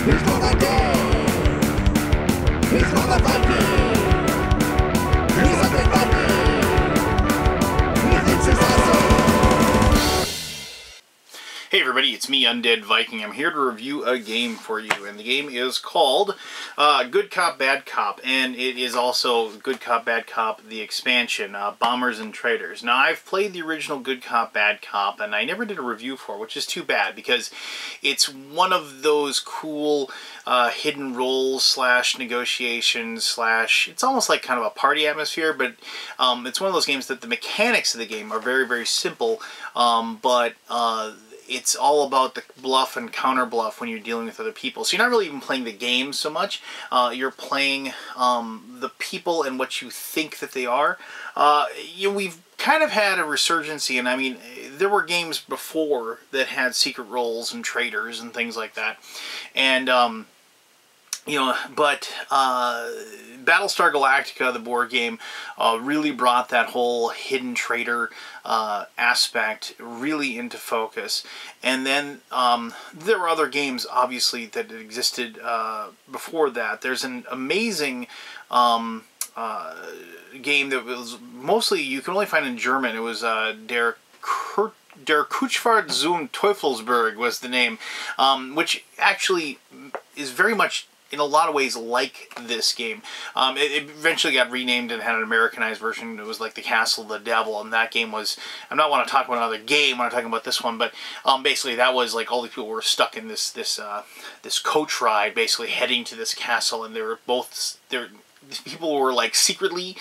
He's gonna go. He's gonna fight me. He's a big monkey. He thinks he's awesome. Hey everybody, it's me, Undead Viking. I'm here to review a game for you, and the game is called Good Cop, Bad Cop, and it is also Good Cop, Bad Cop, the expansion, Bombers and Traitors. Now, I've played the original Good Cop, Bad Cop, and I never did a review for it, which is too bad, because it's one of those cool hidden roles slash negotiations slash, it's almost like kind of a party atmosphere, but it's one of those games that the mechanics of the game are very, very simple, but it's all about the bluff and counter bluff when you're dealing with other people. So you're not really even playing the game so much. You're playing the people and what you think that they are. We've kind of had a resurgency, and I mean, there were games before that had secret roles and traitors and things like that. And but Battlestar Galactica, the board game, really brought that whole hidden traitor aspect really into focus. And then there were other games, obviously, that existed before that. There's an amazing game that was mostly, you can only find in German. It was Der Kurzfahrt zum Teufelsberg was the name, which actually is very much, in a lot of ways, like this game. It eventually got renamed and had an Americanized version. It was like the Castle of the Devil, and that game was, I don't want to talk about another game when I'm talking about this one, but basically that was like all the people were stuck in this coach ride, basically heading to this castle, and they were both, people were like secretly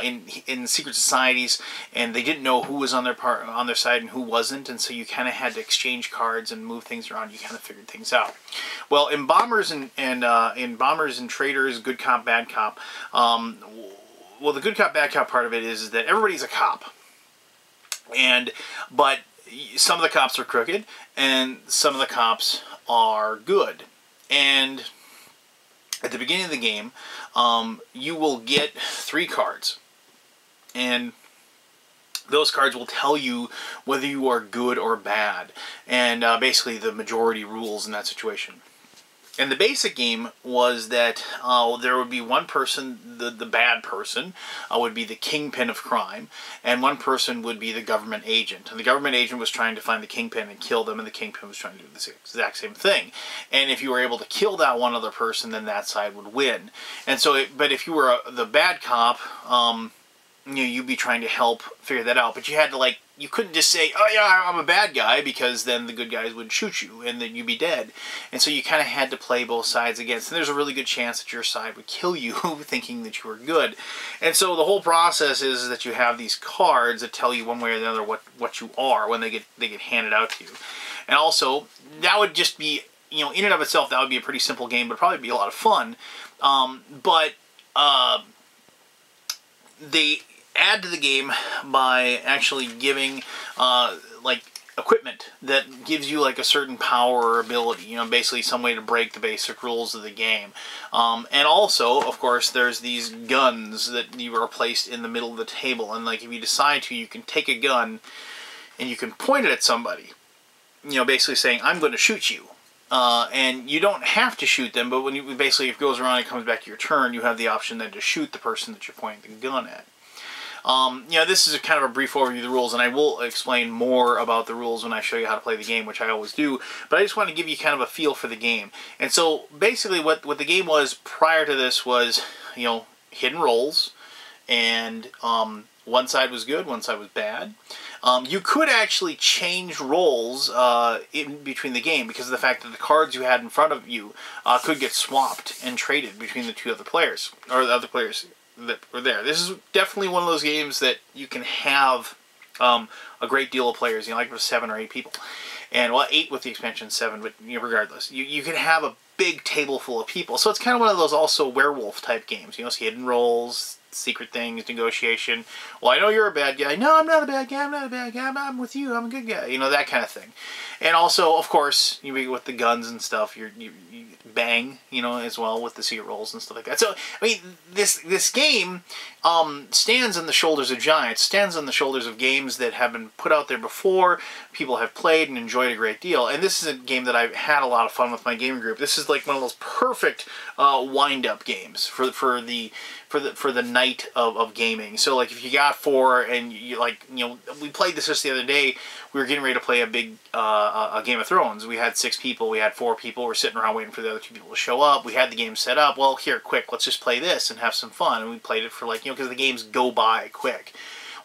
in secret societies, and they didn't know who was on their side and who wasn't, and so you kind of had to exchange cards and move things around. You kind of figured things out. Well, in Bombers and Traitors, Good Cop, Bad Cop, well, the Good Cop, Bad Cop part of it is that everybody's a cop, but some of the cops are crooked and some of the cops are good. And at the beginning of the game, you will get 3 cards, and those cards will tell you whether you are good or bad, and basically the majority rules in that situation. And the basic game was that there would be one person, the bad person, would be the kingpin of crime, and one person would be the government agent. And the government agent was trying to find the kingpin and kill them, and the kingpin was trying to do the exact same thing. And if you were able to kill that one other person, then that side would win. And so, but if you were the bad cop, you'd be trying to help figure that out. But you had to, like, you couldn't just say, oh yeah, I'm a bad guy, because then the good guys would shoot you and then you'd be dead. And so you kind of had to play both sides against. And there's a really good chance that your side would kill you thinking that you were good. And so the whole process is that you have these cards that tell you one way or the other what you are when they get handed out to you. And also, that would just be, in and of itself, that would be a pretty simple game, but probably be a lot of fun. But they add to the game by actually giving like equipment that gives you like a certain power or ability, basically some way to break the basic rules of the game. And also, of course, there's these guns that you are placed in the middle of the table, and like if you decide to, you can take a gun and you can point it at somebody, basically saying, I'm going to shoot you. And you don't have to shoot them, but when you basically, if it goes around and it comes back to your turn, you have the option then to shoot the person that you're pointing the gun at. This is a kind of a brief overview of the rules, and I will explain more about the rules when I show you how to play the game, which I always do, but I just want to give you kind of a feel for the game. And so, basically, what the game was prior to this was, hidden roles, and one side was good, one side was bad. You could actually change roles in between the game because of the fact that the cards you had in front of you could get swapped and traded between the two other players, or the other players that were there. This is definitely one of those games that you can have a great deal of players, like with 7 or 8 people. And, well, 8 with the expansion, 7, but regardless. You can have a big table full of people. So it's kind of one of those also werewolf-type games, hidden roles, secret things, negotiation. Well, I know you're a bad guy. No, I'm not a bad guy. I'm not a bad guy. I'm with you. I'm a good guy. That kind of thing. And also, of course, with the guns and stuff, you bang, as well with the secret roles and stuff like that. So, I mean, this game stands on the shoulders of giants, stands on the shoulders of games that have been put out there before, people have played and enjoyed a great deal. And this is a game that I've had a lot of fun with my gaming group. This is like one of those perfect wind-up games for the night of gaming. So like if you got four and we played this just the other day. We were getting ready to play a big a Game of Thrones. We had 6 people. We had 4 people. We're sitting around waiting for the other 2 people to show up. We had the game set up. Well, here, quick, let's just play this and have some fun. And we played it for because the games go by quick.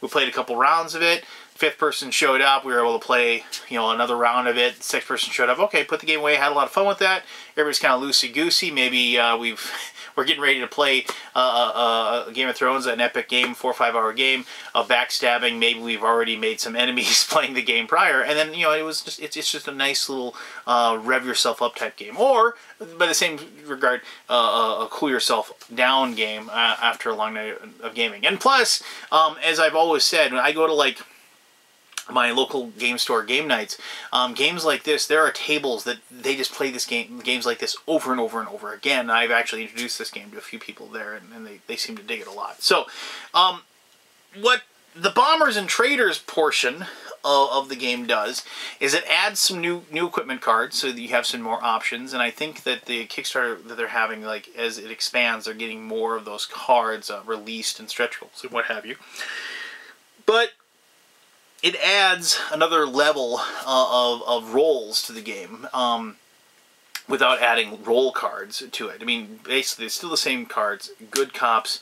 We played a couple rounds of it. 5th person showed up. We were able to play, another round of it. 6th person showed up. Okay, put the game away. Had a lot of fun with that. Everybody's kind of loosey-goosey. Maybe we're getting ready to play a Game of Thrones, an epic game, 4 or 5 hour game of backstabbing. Maybe we've already made some enemies playing the game prior, and then it's just a nice little rev yourself up type game. Or by the same regard, a cool yourself down game after a long night of gaming. And plus, as I've always said, when I go to my local game store game nights, games like this, there are tables that they just play games like this over and over and over again. I've actually introduced this game to a few people there, and they seem to dig it a lot. So, what the Bombers and Traitors portion of the game does is it adds some new equipment cards so that you have some more options. And I think that the Kickstarter that they're having, as it expands, they're getting more of those cards released and stretch goals and what have you. But it adds another level of roles to the game without adding role cards to it. I mean, basically, it's still the same cards: good cops,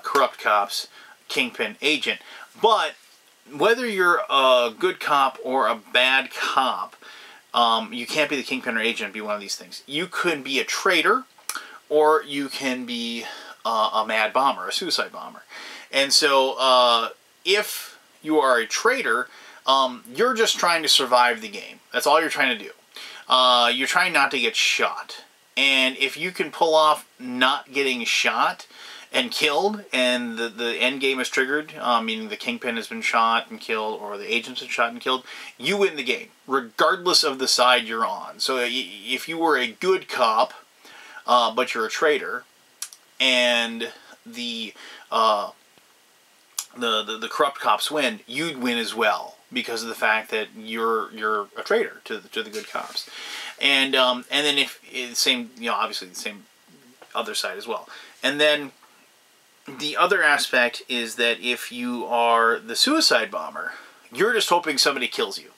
corrupt cops, kingpin, agent. But whether you're a good cop or a bad cop, you can't be the kingpin or agent and be one of these things. You could be a traitor, or you can be a mad bomber, a suicide bomber. And so if you are a traitor, you're just trying to survive the game. That's all you're trying to do. You're trying not to get shot. And if you can pull off not getting shot and killed, and the end game is triggered, meaning the kingpin has been shot and killed, or the agent's been shot and killed, you win the game, regardless of the side you're on. So if you were a good cop, but you're a traitor, and the corrupt cops win, you'd win as well because of the fact that you're a traitor to the good cops, and then if same obviously the same other side as well. And then the other aspect is that if you are the suicide bomber, you're just hoping somebody kills you,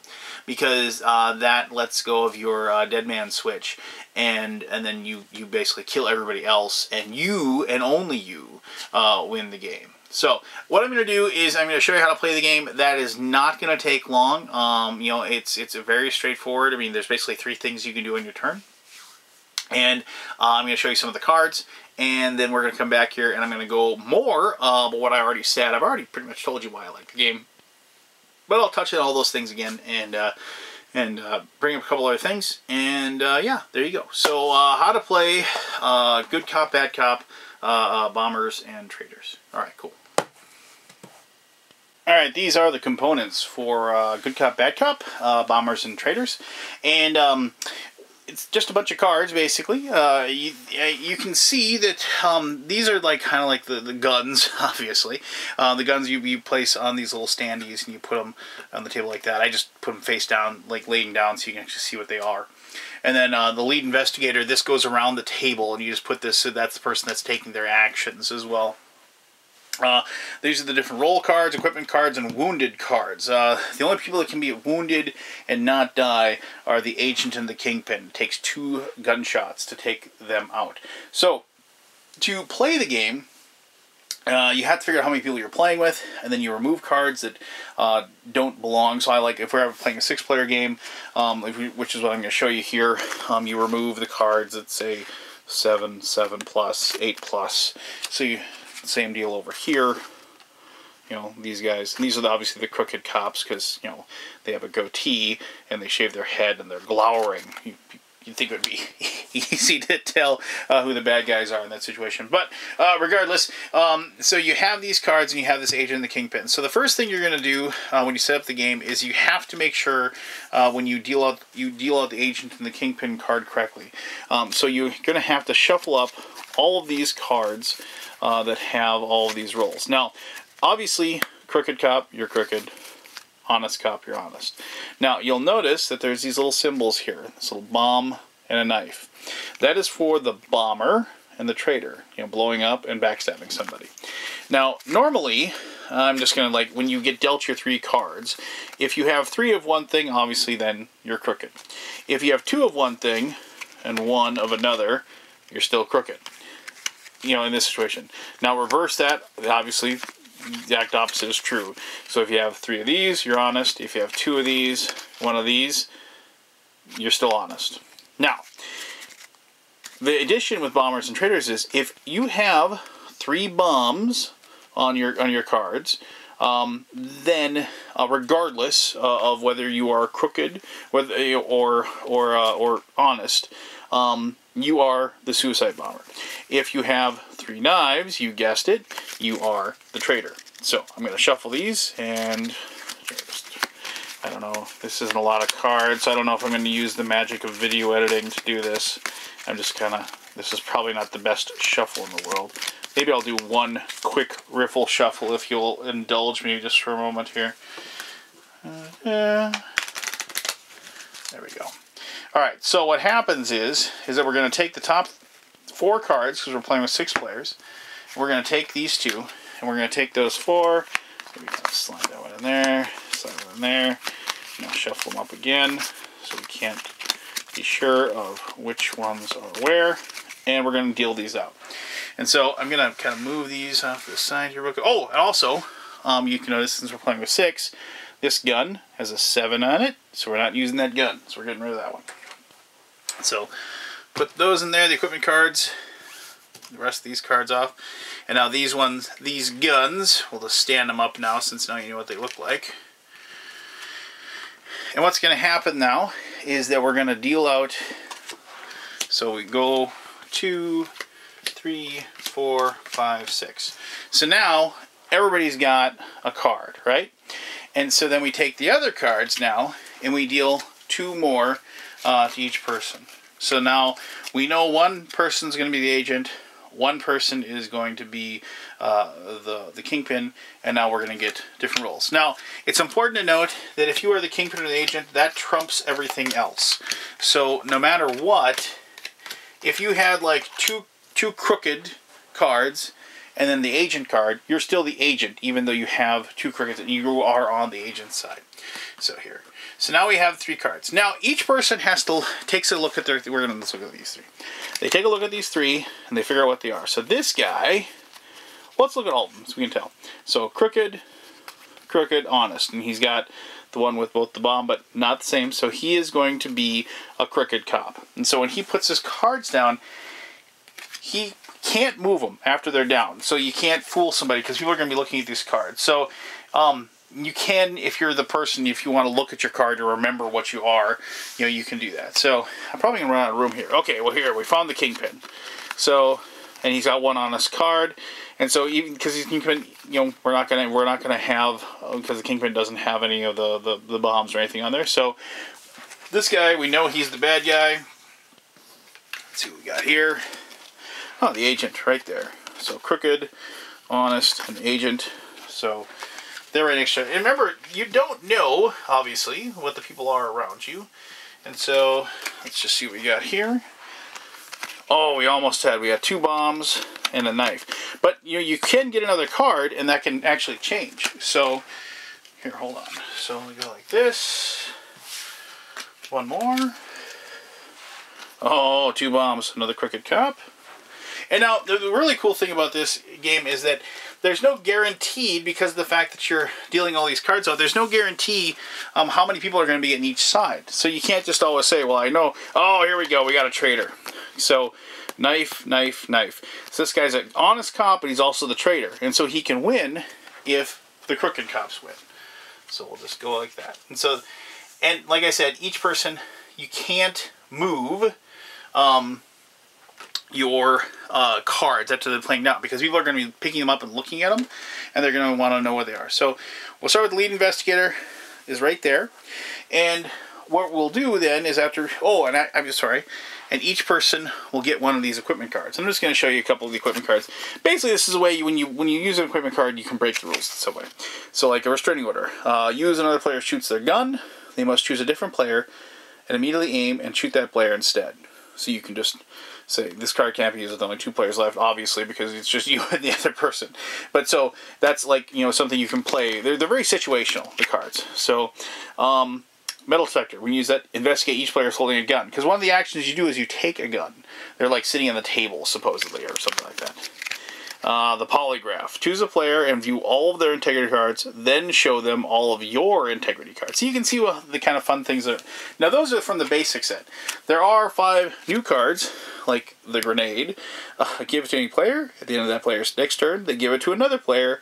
because that lets go of your dead man switch, and then you basically kill everybody else, and you and only you win the game. So what I'm going to do is I'm going to show you how to play the game. That is not going to take long. It's a very straightforward. I mean, there's basically 3 things you can do on your turn. And I'm going to show you some of the cards, and then we're going to come back here and I'm going to go more but what I already said. I've already pretty much told you why I like the game, but I'll touch on all those things again and bring up a couple other things. And yeah, there you go. So how to play good cop, bad cop, bombers and traitors. All right, cool. Alright, these are the components for Good Cop, Bad Cop, Bombers and Traitors. And it's just a bunch of cards, basically. You can see that these are kind of like the guns, obviously. The guns you place on these little standees and you put them on the table like that. I just put them face down, laying down, so you can actually see what they are. And then the lead investigator, this goes around the table, and you just put this, so that's the person that's taking their actions as well. These are the different role cards, equipment cards, and wounded cards. The only people that can be wounded and not die are the agent and the kingpin. It takes 2 gunshots to take them out. So, to play the game, you have to figure out how many people you're playing with, and then you remove cards that don't belong. So if we're ever playing a 6-player game, which is what I'm going to show you here, you remove the cards that say 7, 7+, 8+. So same deal over here. These guys, and these are obviously the crooked cops, because they have a goatee and they shave their head and they're glowering. You'd think it would be easy to tell who the bad guys are in that situation. But regardless, so you have these cards and you have this agent and the kingpin. So the first thing you're going to do when you set up the game is you have to make sure when you deal out the agent and the kingpin card correctly. So you're going to have to shuffle up all of these cards that have all of these roles. Now, obviously, crooked cop, you're crooked. Honest cop, you're honest. Now, you'll notice that there's these little symbols here. This little bomb and a knife. That is for the bomber and the traitor. You know, blowing up and backstabbing somebody. Now, normally, I'm just going to, like, when you get dealt your 3 cards, if you have 3 of one thing, obviously, then you're crooked. If you have 2 of one thing and 1 of another, you're still crooked. You know, in this situation. Now, reverse that, obviously, the exact opposite is true. So if you have 3 of these, you're honest. If you have 2 of these, 1 of these, you're still honest. Now, the addition with bombers and traitors is if you have 3 bombs on your cards, then regardless of whether you are crooked or honest, you are the suicide bomber. If you have 3 knives, you guessed it, you are the traitor. So I'm going to shuffle these, and I don't know, this isn't a lot of cards. I don't know if I'm going to use the magic of video editing to do this. I'm just kind of, this is probably not the best shuffle in the world. Maybe I'll do one quick riffle shuffle if you'll indulge me just for a moment here. There we go. Alright, so what happens is that we're going to take the top 4 cards, because we're playing with 6 players. We're going to take these 2, and we're going to take those 4. Maybe slide that one in there, slide that in there. Now shuffle them up again, so we can't be sure of which ones are where. And we're going to deal these out. And so I'm going to kind of move these off to the side here. Oh, and also, you can notice since we're playing with 6, this gun has a 7 on it, so we're not using that gun. So we're getting rid of that one. So put those in there, the equipment cards, the rest of these cards off. And now these ones, these guns, we'll just stand them up now since now you know what they look like. And what's going to happen now is that we're going to deal out, so we go 2, 3, 4, 5, 6. So now everybody's got a card, right? And so then we take the other cards now and we deal 2 more to each person. So now we know one person's going to be the agent, one person is going to be the kingpin, and now we're going to get different roles. Now, it's important to note that if you are the kingpin or the agent, that trumps everything else. So no matter what, if you had like two crooked cards and then the agent card, you're still the agent, even though you have 2 crookeds and you are on the agent side. So here. So now we have 3 cards. Now each person takes a look at let's look at these 3. They take a look at these 3 and they figure out what they are. So this guy, let's look at all of them so we can tell. So crooked, honest, and he's got the one with both the bomb, but not the same. So he is going to be a crooked cop. And so when he puts his cards down, he can't move them after they're down. So you can't fool somebody because people are going to be looking at these cards. So you can, if you're the person, if you want to look at your card to remember what you are, you know, you can do that. So I'm probably going to run out of room here. Okay, well here, we found the kingpin. So, and he's got one honest card. And so even because he's kingpin, you know, we're not gonna have, because the kingpin doesn't have any of the bombs or anything on there. So this guy, we know he's the bad guy. Let's see what we got here. Oh, the agent right there. So crooked, honest, and agent. So they're right next to it. And remember, you don't know, obviously, what the people are around you. And so let's just see what we got here. Oh, we got 2 bombs and a knife. But you know, you can get another card, and that can actually change. So here, hold on. So we go like this. One more. Oh, 2 bombs, another crooked cop. And now, the really cool thing about this game is that there's no guarantee, because of the fact that you're dealing all these cards out, there's no guarantee how many people are going to be on each side. So you can't just always say, well, I know, oh, here we go, we got a traitor. So, knife, knife, knife. So this guy's an honest cop, but he's also the traitor. And so he can win if the crooked cops win. So we'll just go like that. And so, and like I said, each person, you can't move your cards after they're playing down, because people are going to be picking them up and looking at them, and they're going to want to know where they are. So we'll start with the lead investigator is right there. And what we'll do then is after... Oh, and I'm just sorry. And each person will get one of these equipment cards. I'm just going to show you a couple of the equipment cards. Basically, this is a way when you use an equipment card, you can break the rules in some way. So, like a restraining order. Use another player shoots their gun. They must choose a different player and immediately aim and shoot that player instead. So you can just say, this card can't be used with only 2 players left, obviously, because it's just you and the other person. But so, that's like, you know, something you can play. They're very situational, the cards. So, metal detector, we use that, investigate each player is holding a gun. Because one of the actions you do is you take a gun. They're like sitting on the table, supposedly, or something like that. The polygraph. Choose a player and view all of their integrity cards, then show them all of your integrity cards. So you can see what the kind of fun things are. Now those are from the basic set. There are 5 new cards, like the grenade. Give it to any player. At the end of that player's next turn, they give it to another player.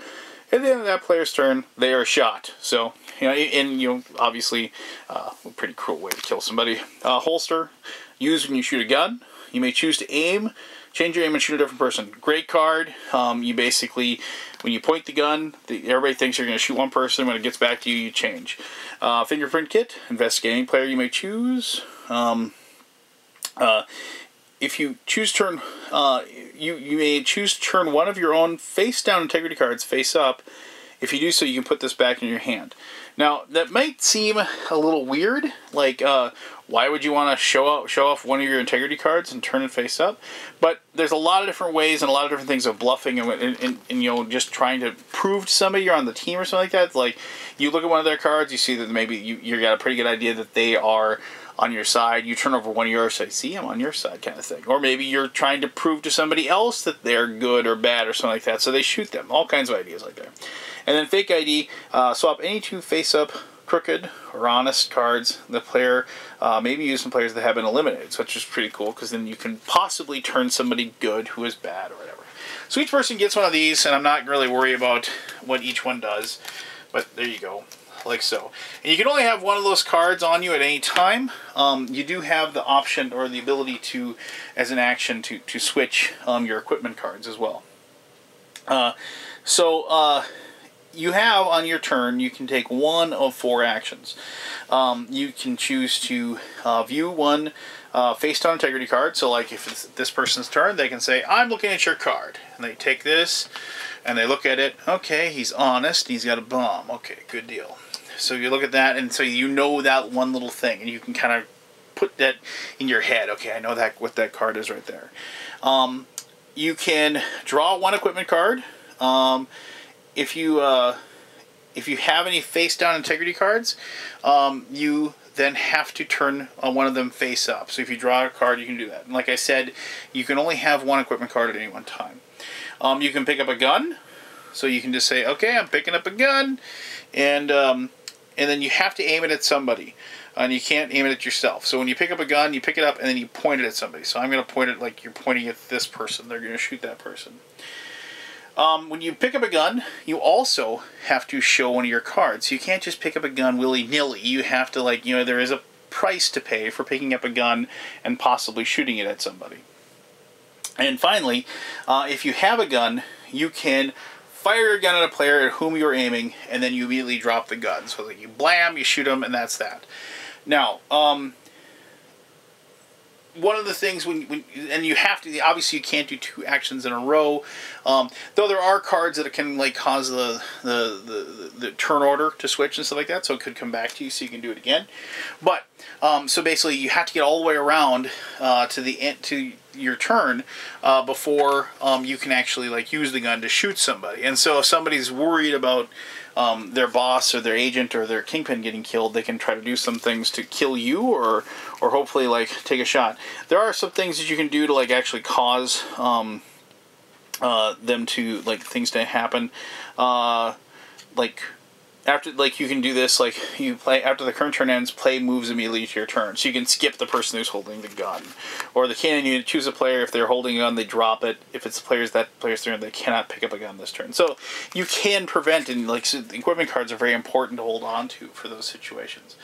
At the end of that player's turn, they are shot. So, you know, and, you know, obviously, a pretty cruel way to kill somebody. Holster. Use when you shoot a gun. You may choose to aim. Change your aim and shoot a different person. Great card. You basically, when you point the gun, everybody thinks you're going to shoot one person. When it gets back to you, you change. Fingerprint kit. Investigate any player you may choose. If you choose turn, you may choose to turn one of your own face-down integrity cards face up. If you do so, you can put this back in your hand. Now, that might seem a little weird. Like, why would you want to show off one of your integrity cards and turn it face up? But there's a lot of different ways and a lot of different things of bluffing and you know, just trying to prove to somebody you're on the team or something like that. It's like, you look at one of their cards, you see that maybe you got a pretty good idea that they are on your side. You turn over one of yours, say, see, I'm on your side, kind of thing. Or maybe you're trying to prove to somebody else that they're good or bad or something like that, so they shoot them. All kinds of ideas like that. And then fake ID, swap any 2 face-up, crooked, or honest cards. The player may be used in players that have been eliminated, so which is pretty cool, because then you can possibly turn somebody good who is bad or whatever. So each person gets one of these, and I'm not really worried about what each one does, but there you go. Like so. And you can only have one of those cards on you at any time. You do have the option or the ability to, as an action, to switch your equipment cards as well. You have on your turn, you can take one of 4 actions. You can choose to view one face-down integrity card. So like if it's this person's turn, they can say, I'm looking at your card. And they take this and they look at it. Okay, he's honest. He's got a bomb. Okay, good deal. So you look at that, and so you know that one little thing, and you can kind of put that in your head. Okay, I know that what that card is right there. You can draw one equipment card. If you have any face-down integrity cards, you then have to turn one of them face up. So if you draw a card, you can do that. And like I said, you can only have one equipment card at any one time. You can pick up a gun. So you can just say, okay, I'm picking up a gun, and then you have to aim it at somebody. And you can't aim it at yourself. So when you pick up a gun, you pick it up and then you point it at somebody. So I'm going to point it like you're pointing at this person. They're going to shoot that person. When you pick up a gun, you also have to show one of your cards. You can't just pick up a gun willy-nilly. You have to, like, you know, there is a price to pay for picking up a gun and possibly shooting it at somebody. And finally, if you have a gun, you can fire your gun at a player at whom you're aiming, and then you immediately drop the gun. So that you blam, you shoot them, and that's that. Now, one of the things and you have to, obviously you can't do 2 actions in a row, though there are cards that can like cause the turn order to switch and stuff like that, so it could come back to you, so you can do it again. But so basically you have to get all the way around to your turn before you can actually like use the gun to shoot somebody. And so if somebody's worried about their boss or their agent or their kingpin getting killed, they can try to do some things to kill you or hopefully like take a shot. There are some things that you can do to like actually cause them to, like, things to happen. Like after, like, you can do this, like, you play, after the current turn ends, play moves immediately to your turn. So you can skip the person who's holding the gun. Or the cannon, you choose a player, if they're holding a gun, they drop it. If it's that player's turn, they cannot pick up a gun this turn. So you can prevent, and, like, so the equipment cards are very important to hold on to for those situations.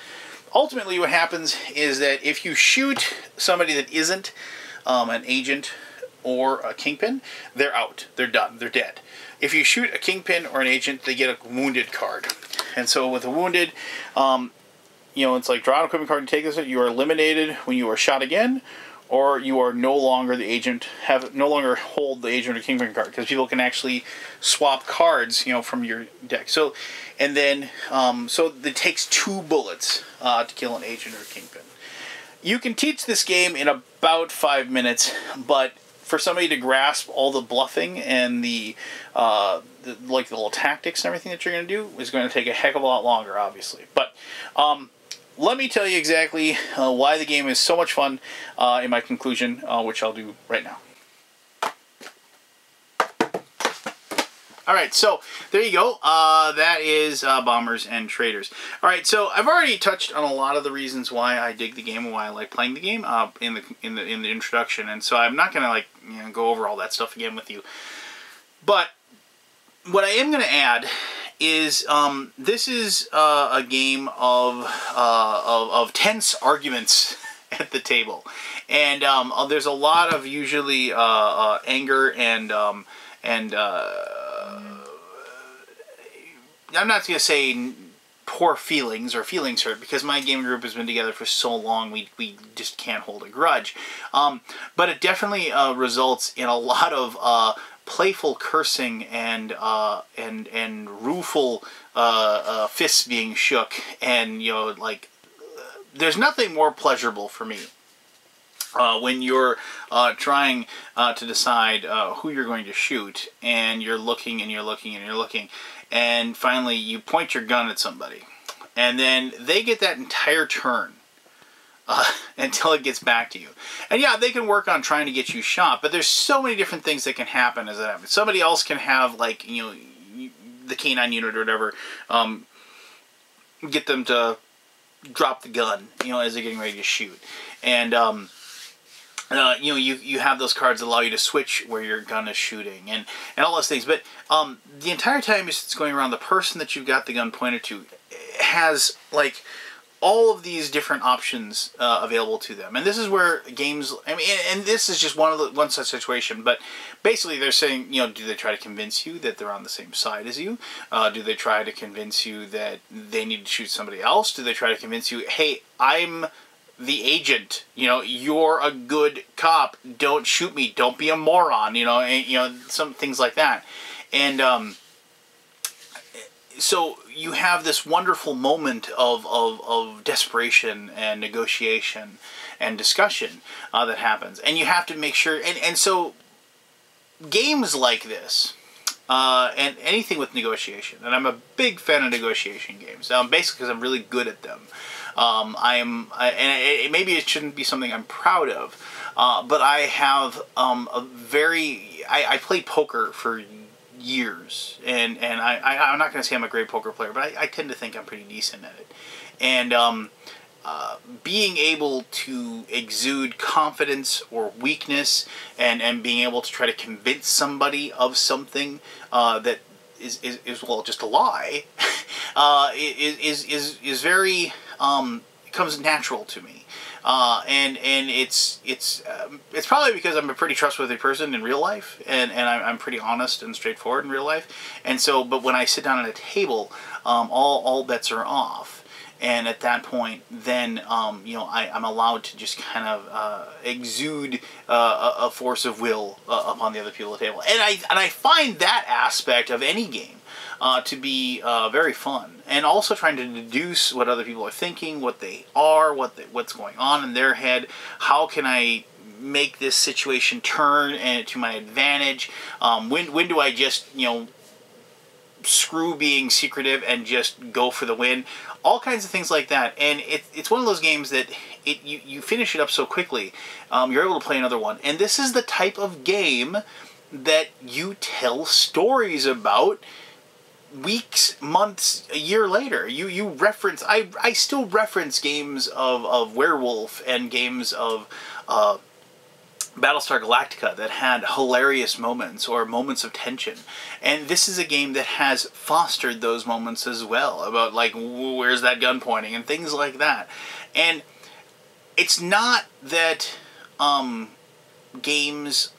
Ultimately, what happens is that if you shoot somebody that isn't an agent or a kingpin, they're out. They're done. They're dead. If you shoot a kingpin or an agent, they get a wounded card. And so with a wounded, it's like draw an equipment card and take this. You are eliminated when you are shot again, or you are no longer the agent. No longer hold the agent or kingpin card, because people can actually swap cards, from your deck. So, and then so it takes 2 bullets to kill an agent or kingpin. You can teach this game in about 5 minutes, but for somebody to grasp all the bluffing and the little tactics and everything that you're going to do is going to take a heck of a lot longer, obviously. But let me tell you exactly why the game is so much fun in my conclusion, which I'll do right now. Alright, so there you go. That is Bombers and Traitors. Alright, so I've already touched on a lot of the reasons why I dig the game and why I like playing the game in the introduction, and so I'm not going to go over all that stuff again with you. But what I am going to add is this is a game of tense arguments at the table, and there's a lot of usually anger and I'm not going to say poor feelings or feelings hurt, because my gaming group has been together for so long we just can't hold a grudge. But it definitely results in a lot of playful cursing and rueful fists being shook, and there's nothing more pleasurable for me when you're trying to decide who you're going to shoot, and you're looking and you're looking and you're looking, and finally you point your gun at somebody, and then they get that entire turn until it gets back to you. And yeah, they can work on trying to get you shot, but there's so many different things that can happen as that happens. Somebody else can have, the K9 unit or whatever, get them to drop the gun, as they're getting ready to shoot. And you have those cards that allow you to switch where your gun is shooting, and all those things. But the entire time it's going around, the person that you've got the gun pointed to has all of these different options available to them. And this is where games, and this is just one such situation, but basically they're saying, do they try to convince you that they're on the same side as you? Do they try to convince you that they need to shoot somebody else? Do they try to convince you, hey, I'm the agent, you're a good cop, don't shoot me, don't be a moron, some things like that. And so you have this wonderful moment of desperation and negotiation and discussion that happens, and you have to make sure, and so games like this, and anything with negotiation, and I'm a big fan of negotiation games, basically because I'm really good at them. Maybe it shouldn't be something I'm proud of, but I have I played poker for years, and I'm not going to say I'm a great poker player, but I tend to think I'm pretty decent at it. And being able to exude confidence or weakness, and being able to try to convince somebody of something that is well, just a lie, is very comes natural to me. And it's probably because I'm a pretty trustworthy person in real life, and I'm pretty honest and straightforward in real life, and so, but when I sit down at a table, all bets are off, and at that point, then I'm allowed to just kind of exude a force of will upon the other people at the table, and I find that aspect of any game to be very fun, and also trying to deduce what other people are thinking, what they are, what's going on in their head. How can I make this situation turn and to my advantage? When do I just screw being secretive and just go for the win? All kinds of things like that, and it's one of those games that you finish it up so quickly, you're able to play another one, and this is the type of game that you tell stories about weeks, months, a year later. You reference, I still reference games of Werewolf and games of Battlestar Galactica that had hilarious moments or moments of tension, and this is a game that has fostered those moments as well, about where's that gun pointing and things like that. And it's not that games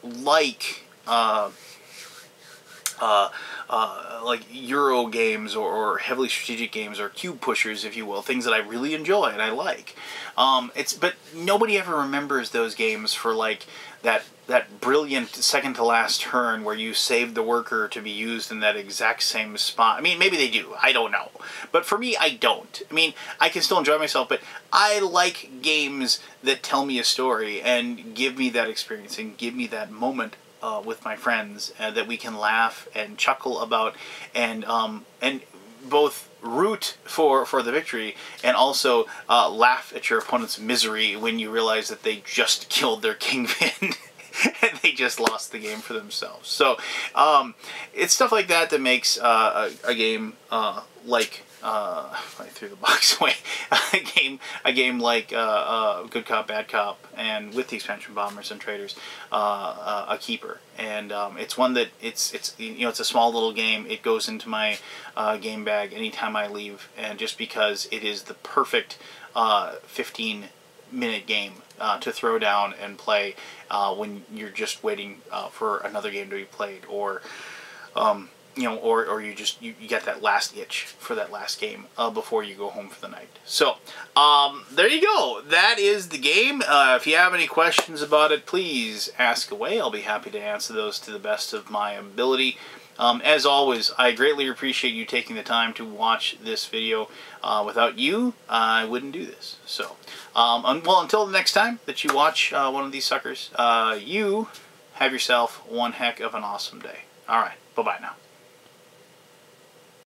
like like Euro games or heavily strategic games or cube pushers, if you will, things that I really enjoy and I like. But nobody ever remembers those games for like that brilliant second to last turn where you saved the worker to be used in that exact same spot. I mean, maybe they do. I don't know. But for me, I don't. I mean, I can still enjoy myself, but I like games that tell me a story and give me that experience and give me that moment with my friends that we can laugh and chuckle about and both root for the victory and also laugh at your opponent's misery when you realize that they just killed their kingpin and they just lost the game for themselves. So it's stuff like that that makes a game like I threw the box away. a game like Good Cop, Bad Cop, and with the expansion Bombers and Traitors, a keeper. And it's one that it's it's a small little game. It goes into my game bag anytime I leave, and just because it is the perfect 15-minute game to throw down and play when you're just waiting for another game to be played, or or you get that last itch for that last game before you go home for the night. So, there you go. That is the game. If you have any questions about it, please ask away. I'll be happy to answer those to the best of my ability. As always, I greatly appreciate you taking the time to watch this video. Without you, I wouldn't do this. So, well, until the next time that you watch one of these suckers, you have yourself one heck of an awesome day. All right, bye-bye now.